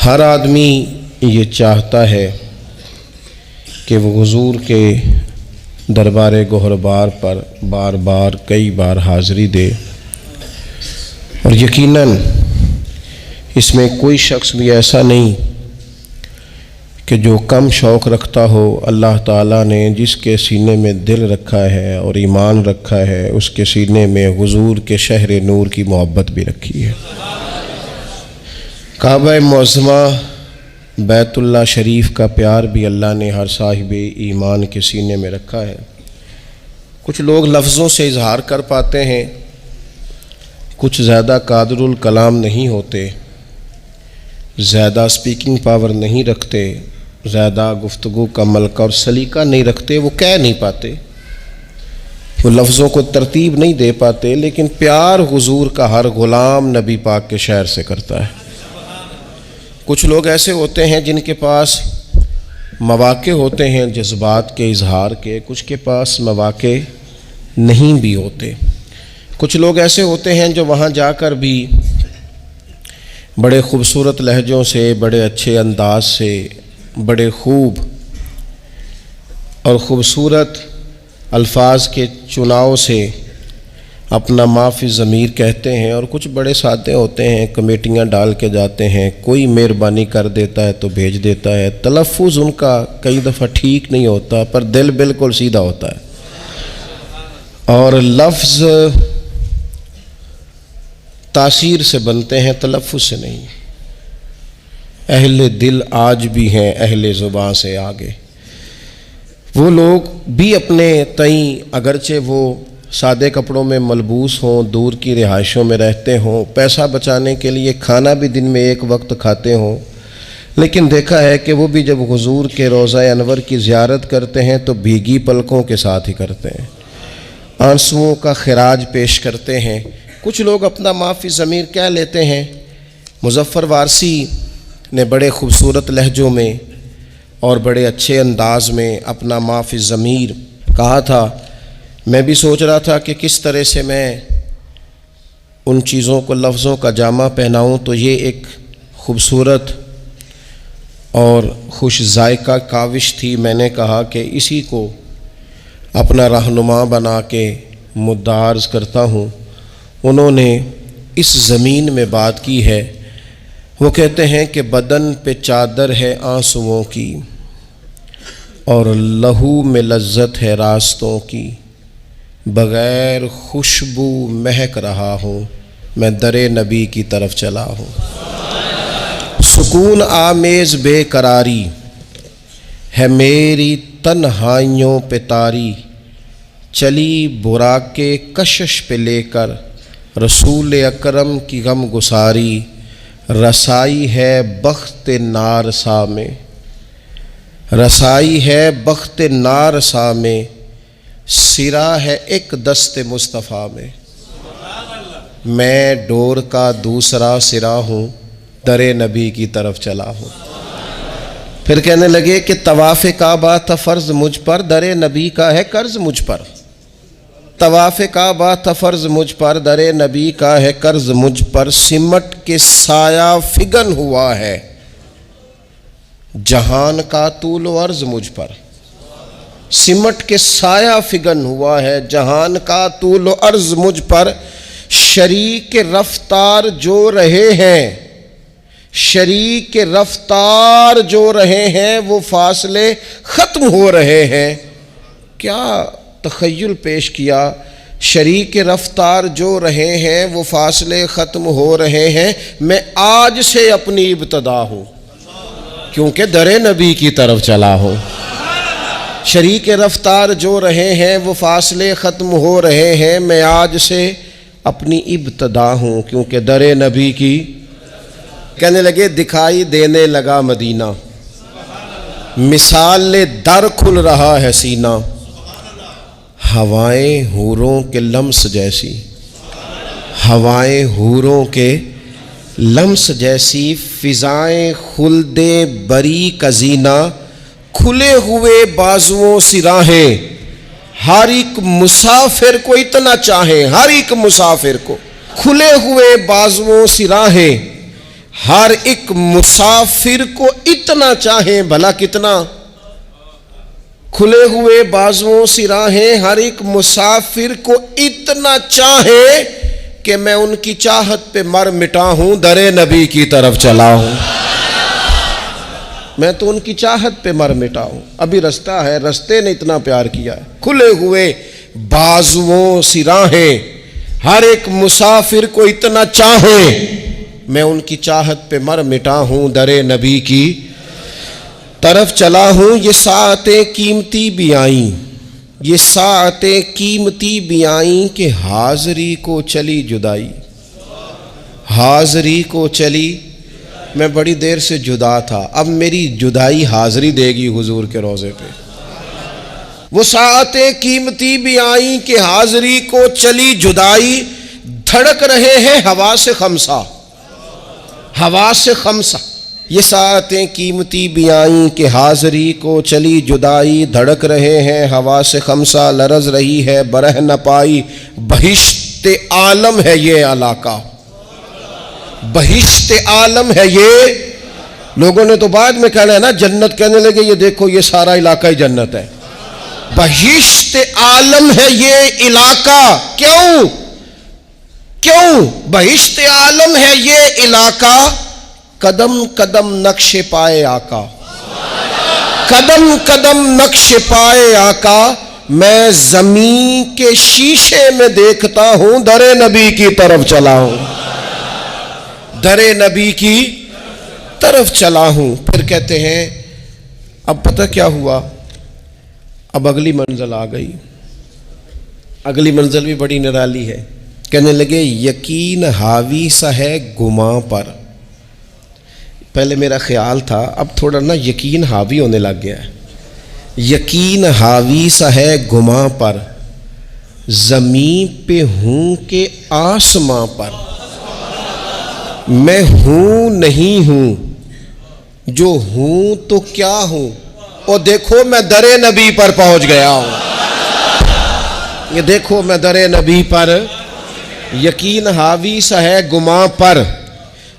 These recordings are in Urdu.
ہر آدمی یہ چاہتا ہے کہ وہ حضور کے دربار گوہربار پر بار بار کئی بار حاضری دے، اور یقیناً اس میں کوئی شخص بھی ایسا نہیں کہ جو کم شوق رکھتا ہو۔ اللہ تعالیٰ نے جس کے سینے میں دل رکھا ہے اور ایمان رکھا ہے، اس کے سینے میں حضور کے شہر نور کی محبت بھی رکھی ہے۔ کعبہ معظمہ بیت اللہ شریف کا پیار بھی اللہ نے ہر صاحب ایمان کے سینے میں رکھا ہے۔ کچھ لوگ لفظوں سے اظہار کر پاتے ہیں، کچھ زیادہ قادر الکلام نہیں ہوتے، زیادہ سپیکنگ پاور نہیں رکھتے، زیادہ گفتگو کا ملکہ اور سلیقہ نہیں رکھتے، وہ کہہ نہیں پاتے، وہ لفظوں کو ترتیب نہیں دے پاتے، لیکن پیار حضور کا ہر غلام نبی پاک کے شہر سے کرتا ہے۔ کچھ لوگ ایسے ہوتے ہیں جن کے پاس مواقع ہوتے ہیں جذبات کے اظہار کے، کچھ کے پاس مواقع نہیں بھی ہوتے۔ کچھ لوگ ایسے ہوتے ہیں جو وہاں جا کر بھی بڑے خوبصورت لہجوں سے، بڑے اچھے انداز سے، بڑے خوب اور خوبصورت الفاظ کے چناؤ سے اپنا ما فی الضمیر کہتے ہیں، اور کچھ بڑے سادے ہوتے ہیں، کمیٹیاں ڈال کے جاتے ہیں، کوئی مہربانی کر دیتا ہے تو بھیج دیتا ہے، تلفظ ان کا کئی دفعہ ٹھیک نہیں ہوتا پر دل بالکل سیدھا ہوتا ہے، اور لفظ تاثیر سے بنتے ہیں، تلفظ سے نہیں۔ اہل دل آج بھی ہیں اہل زبان سے آگے۔ وہ لوگ بھی اپنے تئیں اگرچہ وہ سادے کپڑوں میں ملبوس ہوں، دور کی رہائشوں میں رہتے ہوں، پیسہ بچانے کے لیے کھانا بھی دن میں ایک وقت کھاتے ہوں، لیکن دیکھا ہے کہ وہ بھی جب حضور کے روضہ انور کی زیارت کرتے ہیں تو بھیگی پلکوں کے ساتھ ہی کرتے ہیں، آنسوؤں کا خراج پیش کرتے ہیں۔ کچھ لوگ اپنا ما فی الضمیر کہہ لیتے ہیں۔ مظفر وارسی نے بڑے خوبصورت لہجوں میں اور بڑے اچھے انداز میں اپنا ما فی الضمیر کہا تھا۔ میں بھی سوچ رہا تھا کہ کس طرح سے میں ان چیزوں کو لفظوں کا جامہ پہناؤں، تو یہ ایک خوبصورت اور خوش ذائقہ کاوش تھی۔ میں نے کہا کہ اسی کو اپنا رہنما بنا کے مدعا عرض کرتا ہوں۔ انہوں نے اس زمین میں بات کی ہے، وہ کہتے ہیں کہ بدن پہ چادر ہے آنسوؤں کی اور لہو میں لذت ہے راستوں کی، بغیر خوشبو مہک رہا ہوں، میں در نبی کی طرف چلا ہوں۔ سکون آمیز بے قراری ہے میری تنہائیوں پہ طاری، چلی براق کشش پہ لے کر رسول اکرم کی غم گساری، رسائی ہے بخت نارسا میں، رسائی ہے بخت نارسا میں، سرا ہے ایک دست مصطفیٰ میں، میں ڈور کا دوسرا سرا ہوں، در نبی کی طرف چلا ہوں۔ پھر کہنے لگے کہ طواف کعبہ تھا فرض مجھ پر، در نبی کا ہے قرض مجھ پر، طواف کعبہ تھا فرض مجھ پر، در نبی کا ہے قرض مجھ پر، سمٹ کے سایہ فگن ہوا ہے جہان کا طول و عرض مجھ پر، سمٹ کے سایہ فگن ہوا ہے جہان کا طول و عرض مجھ پر، شریک رفتار جو رہے ہیں، شریک رفتار جو رہے ہیں، وہ فاصلے ختم ہو رہے ہیں۔ کیا تخیل پیش کیا، شریک رفتار جو رہے ہیں وہ فاصلے ختم ہو رہے ہیں، میں آج سے اپنی ابتدا ہوں کیونکہ در نبی کی طرف چلا ہوں۔ شریک رفتار جو رہے ہیں وہ فاصلے ختم ہو رہے ہیں، میں آج سے اپنی ابتدا ہوں کیونکہ در نبی کی۔ کہنے لگے دکھائی دینے لگا مدینہ، مثال در کھل رہا ہے سینہ، ہوائیں حوروں کے لمس جیسی، ہوائیں حوروں کے لمس جیسی، فضائیں خلد بری کا زینہ، کھلے ہوئے بازوؤں سی راہیں، ہر ایک مسافر کو اتنا چاہیں، ہر ایک مسافر کو کھلے ہوئے بازوؤں سی راہیں، ہر ایک مسافر کو اتنا چاہیں، بھلا کتنا؟ کھلے ہوئے بازوؤں سے راہیں ہر ایک مسافر کو اتنا چاہیں کہ میں ان کی چاہت پہ مر مٹا ہوں، در نبی کی طرف چلا ہوں۔ میں تو ان کی چاہت پہ مر مٹا ہوں۔ ابھی رستہ ہے، رستے نے اتنا پیار کیا ہے۔ کھلے ہوئے بازوؤں سے راہیں ہر ایک مسافر کو اتنا چاہیں، میں ان کی چاہت پہ مر مٹا ہوں، در نبی کی طرف چلا ہوں۔ یہ ساعتیں قیمتی بھی آئیں، یہ ساعتیں قیمتی بھی آئیں کہ حاضری کو چلی جدائی، حاضری کو چلی۔ میں بڑی دیر سے جدا تھا، اب میری جدائی حاضری دے گی حضور کے روضے پہ۔ وہ ساعتیں قیمتی بھی آئیں کہ حاضری کو چلی جدائی، دھڑک رہے ہیں ہوا سے خمسہ، ہوا سے خمسہ۔ یہ ساعتیں قیمتی بھی آئیں کہ حاضری کو چلی جدائی، دھڑک رہے ہیں ہوا سے خمسہ، لرز رہی ہے برہ نہ پائی، بہشت عالم ہے یہ علاقہ، بہشت عالم ہے یہ۔ لوگوں نے تو بعد میں کہنا ہے نا جنت، کہنے لگے یہ دیکھو یہ سارا علاقہ ہی جنت ہے۔ بہشت عالم ہے یہ علاقہ، کیوں؟ کیوں بہشت عالم ہے یہ علاقہ؟ قدم قدم نقش پائے آقا، قدم قدم نقش پائے آقا، میں زمین کے شیشے میں دیکھتا ہوں، در نبی کی طرف چلا ہوں، در نبی کی طرف چلا ہوں۔ پھر کہتے ہیں اب پتہ کیا ہوا؟ اب اگلی منزل آ گئی، اگلی منزل بھی بڑی نرالی ہے۔ کہنے لگے یقین حاوی سا ہے گماں پر۔ پہلے میرا خیال تھا، اب تھوڑا نا یقین حاوی ہونے لگ گیا ہے۔ یقین حاوی سا ہے گماں پر، زمین پہ ہوں کہ آسماں پر، میں ہوں نہیں ہوں، جو ہوں تو کیا ہوں، اور دیکھو میں در نبی پر پہنچ گیا ہوں۔ یہ دیکھو میں در نبی پر، یقین حاوی سا ہے گماں پر،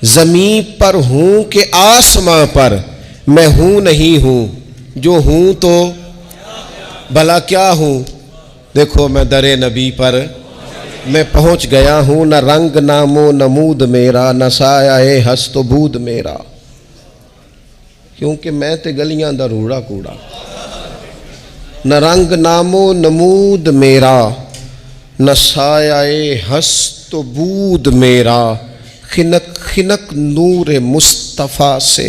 زمین پر ہوں کہ آسماں پر، میں ہوں نہیں ہوں، جو ہوں تو بھلا کیا ہوں، دیکھو میں در نبی پر میں پہنچ گیا ہوں۔ نہ رنگ نام و نمود میرا، نہ سایہ ہست و بود میرا، کیونکہ میں تے گلیاں دا روڑا کوڑا۔ نہ رنگ نام و نمود میرا، نہ سایہ ہست و بود میرا، خنک خنک نور مصطفیٰ سے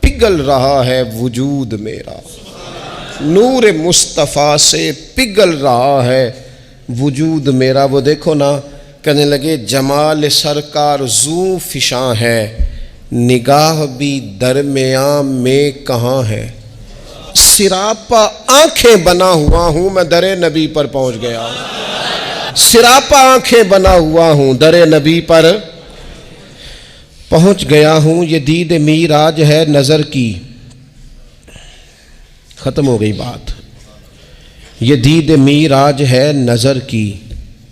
پگھل رہا ہے وجود میرا، نور مصطفیٰ سے پگھل رہا ہے وجود میرا۔ وہ دیکھو نا، کہنے لگے جمال سرکار زوں فشاں ہے، نگاہ بھی درمیان میں کہاں ہے، سراپا آنکھیں بنا ہوا ہوں، میں در نبی پر پہنچ گیا ہوں، سراپا آنکھیں بنا ہوا ہوں، در نبی پر پہنچ گیا ہوں۔ یہ دید میراج ہے نظر کی، ختم ہو گئی بات۔ یہ دید میراج ہے نظر کی،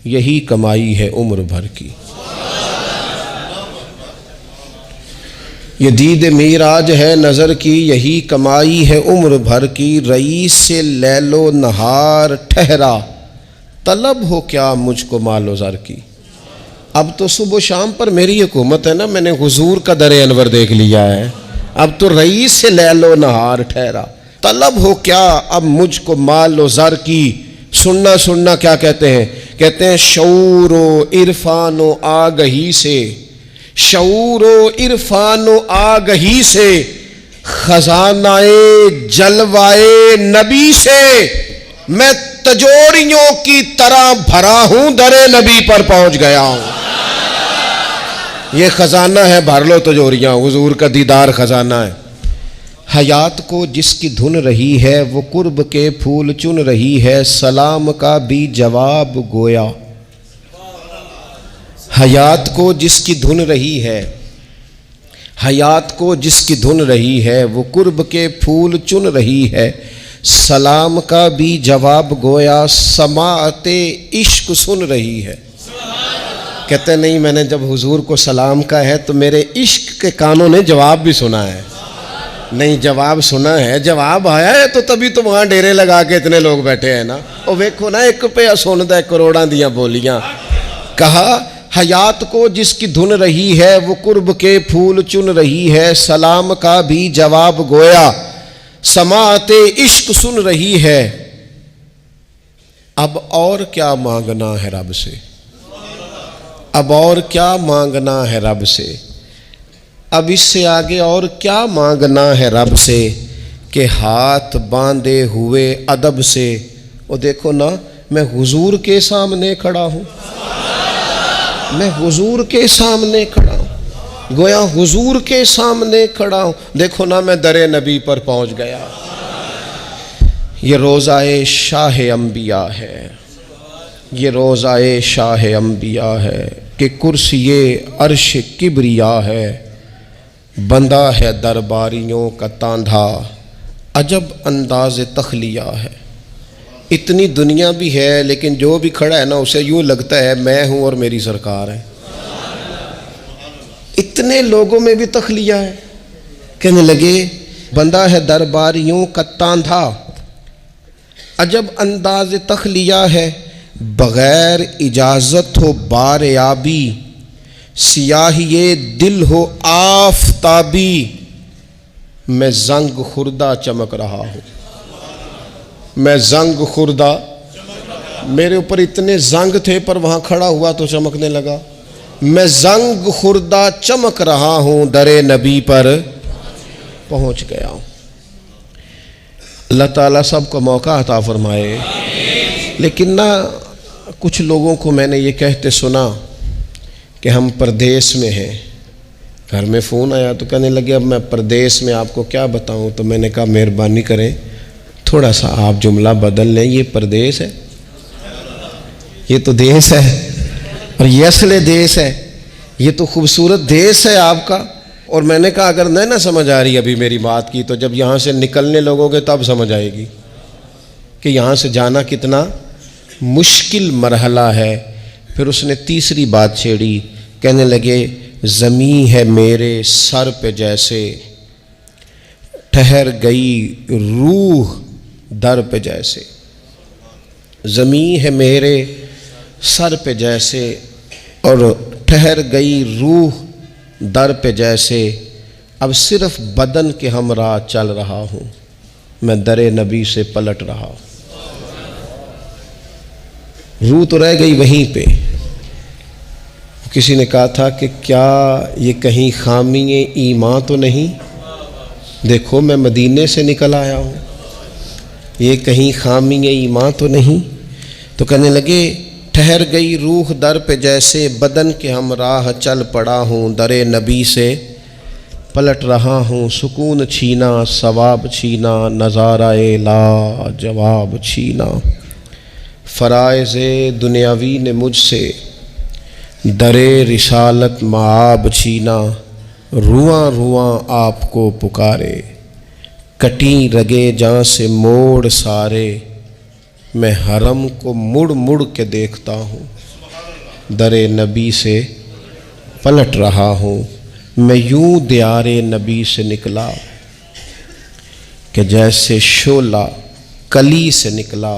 یہی کمائی ہے عمر بھر کی۔ یہ دید میراج ہے نظر کی، یہی کمائی ہے عمر بھر کی، رئیس سے لیل و نہار ٹھہرا، طلب ہو کیا مجھ کو مال و زر کی۔ اب تو صبح و شام پر میری حکومت ہے نا، میں نے حضور کا در انور دیکھ لیا ہے، اب تو رئیس سے لیل و نہار ٹھہرا، طلب ہو کیا اب مجھ کو مال و زر کی۔ سننا سننا کیا کہتے ہیں؟ کہتے ہیں شعور و عرفان و آگہی سے، شعور و عرفان و آگہی سے، خزانہ جلوائے نبی سے، میں تجوریوں کی طرح بھرا ہوں، در نبی پر پہنچ گیا ہوں۔ یہ خزانہ ہے، بھر لو تجوریاں، حضور کا دیدار خزانہ ہے۔ حیات کو جس کی دھن رہی ہے، وہ قرب کے پھول چن رہی ہے، سلام کا بھی جواب گویا۔ حیات کو جس کی دھن رہی ہے، حیات کو جس کی دھن رہی ہے، وہ قرب کے پھول چن رہی ہے، سلام کا بھی جواب گویا، سماعت عشق سن رہی ہے۔ کہتے نہیں، میں نے جب حضور کو سلام کہا ہے تو میرے عشق کے کانوں نے جواب بھی سنا ہے۔ نہیں، جواب سنا ہے، جواب آیا ہے تو تبھی تو وہاں ڈیرے لگا کے اتنے لوگ بیٹھے ہیں نا۔ اور ویکھو نا، ایک پہ سندا ہے کروڑاں دیاں بولیاں۔ کہا حیات کو جس کی دھن رہی ہے، وہ قرب کے پھول چن رہی ہے، سلام کا بھی جواب گویا سماعت عشق سن رہی ہے۔ اب اور کیا مانگنا ہے رب سے، اب اور کیا مانگنا ہے رب سے، اب اس سے آگے اور کیا مانگنا ہے رب سے، کہ ہاتھ باندھے ہوئے ادب سے۔ وہ دیکھو نا، میں حضور کے سامنے کھڑا ہوں، میں حضور کے سامنے کھڑا ہوں، گویا حضور کے سامنے کھڑا ہوں۔ دیکھو نا، میں در نبی پر پہنچ گیا۔ یہ روضہ شاہ انبیاء ہے، یہ روضہ شاہ انبیاء ہے، کہ کرسی عرش کبریا ہے، بندہ ہے درباریوں کا تاندھا، عجب انداز تخلیہ ہے۔ اتنی دنیا بھی ہے لیکن جو بھی کھڑا ہے نا، اسے یوں لگتا ہے میں ہوں اور میری سرکار ہے۔ اتنے لوگوں میں بھی تخلیہ ہے۔ کہنے لگے بندہ ہے درباریوں کا تاندھا، عجب انداز تخلیہ ہے، بغیر اجازت ہو بار آبی، سیاہی دل ہو آفتابی، میں زنگ خوردہ چمک رہا ہوں، میں زنگ خوردہ، میرے اوپر اتنے زنگ تھے پر وہاں کھڑا ہوا تو چمکنے لگا۔ میں زنگ خوردہ چمک رہا ہوں، در نبی پر پہنچ گیا ہوں۔ اللہ تعالیٰ سب کو موقع عطا فرمائے۔ لیکن نا، کچھ لوگوں کو میں نے یہ کہتے سنا کہ ہم پردیس میں ہیں۔ گھر میں فون آیا تو کہنے لگے اب میں پردیس میں آپ کو کیا بتاؤں، تو میں نے کہا مہربانی کریں تھوڑا سا آپ جملہ بدل لیں، یہ پردیس ہے، یہ تو دیس ہے، اور یہ اصل دیس ہے، یہ تو خوبصورت دیس ہے آپ کا۔ اور میں نے کہا اگر نہ سمجھ آ رہی ابھی میری بات کی، تو جب یہاں سے نکلنے لگو گے تب سمجھ آئے گی کہ یہاں سے جانا کتنا مشکل مرحلہ ہے۔ پھر اس نے تیسری بات چھیڑی، کہنے لگے زمین ہے میرے سر پہ جیسے، ٹھہر گئی روح در پہ جیسے، زمین ہے میرے سر پہ جیسے اور ٹھہر گئی روح در پہ جیسے، اب صرف بدن کے ہمراہ چل رہا ہوں، میں در نبی سے پلٹ رہا ہوں۔ روح تو رہ گئی وہیں پہ۔ کسی نے کہا تھا کہ کیا یہ کہیں خامی ایمان تو نہیں؟ دیکھو میں مدینے سے نکل آیا ہوں، یہ کہیں خامی ایمان تو نہیں؟ تو کہنے لگے ٹھہر گئی روح در پہ جیسے، بدن کے ہمراہ چل پڑا ہوں، در نبی سے پلٹ رہا ہوں، سکون چھینا ثواب چھینا، نظارہ لا جواب چھینا، فرائض دنیاوی نے مجھ سے در رسالت معاب چھینا، رواں رواں آپ کو پکارے، کٹیں رگے جاں سے موڑ سارے، میں حرم کو مڑ مڑ کے دیکھتا ہوں، در نبی سے پلٹ رہا ہوں، میں یوں دیار نبی سے نکلا کہ جیسے شعلہ کلی سے نکلا،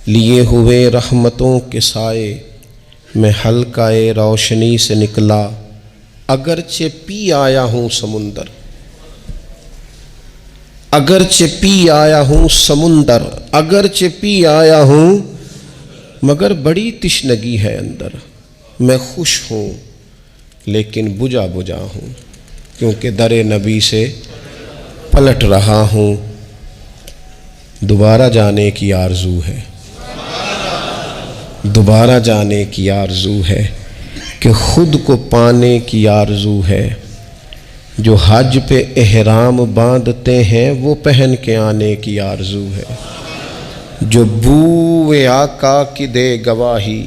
لیے ہوئے رحمتوں کے سائے، میں حلقہ روشنی سے نکلا، اگرچہ پی آیا ہوں سمندر، اگرچہ پی آیا ہوں سمندر، اگرچہ پی آیا ہوں مگر بڑی تشنگی ہے اندر، میں خوش ہوں لیکن بجھا بجھا ہوں، کیونکہ در نبی سے پلٹ رہا ہوں، دوبارہ جانے کی آرزو ہے، دوبارہ جانے کی آرزو ہے، کہ خود کو پانے کی آرزو ہے، جو حج پہ احرام باندھتے ہیں وہ پہن کے آنے کی آرزو ہے، جو بوئے آقا کی دے گواہی،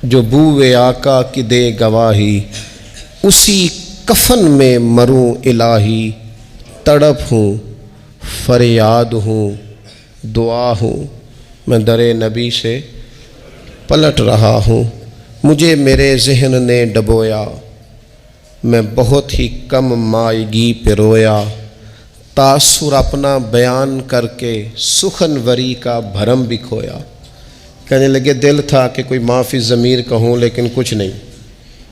جو بوئے آقا کی دے گواہی، اسی کفن میں مروں الہی، تڑپ ہوں فریاد ہوں دعا ہوں، میں در نبی سے پلٹ رہا ہوں، مجھے میرے ذہن نے ڈبویا، میں بہت ہی کم مائگی پہ رویا، تاثر اپنا بیان کر کے سخنوری کا بھرم بھی کھویا۔ کہنے لگے دل تھا کہ کوئی معافی ضمیر کہوں، لیکن کچھ نہیں،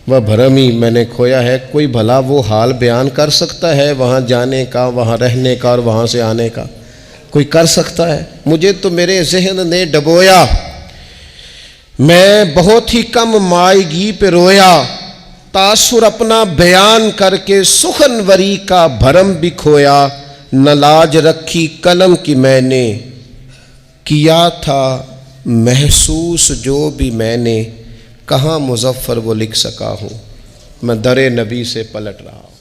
وہ بھرم ہی میں نے کھویا ہے۔ کوئی بھلا وہ حال بیان کر سکتا ہے وہاں جانے کا، وہاں رہنے کا اور وہاں سے آنے کا؟ کوئی کر سکتا ہے؟ مجھے تو میرے ذہن نے ڈبویا، میں بہت ہی کم مائگی پہ رویا، تاثر اپنا بیان کر کے سخنوری کا بھرم بھی کھویا۔ نہ لاج رکھی قلم کی میں نے، کیا تھا محسوس جو بھی میں نے، کہاں مظفر وہ لکھ سکا ہوں، میں در نبی سے پلٹ رہا ہوں۔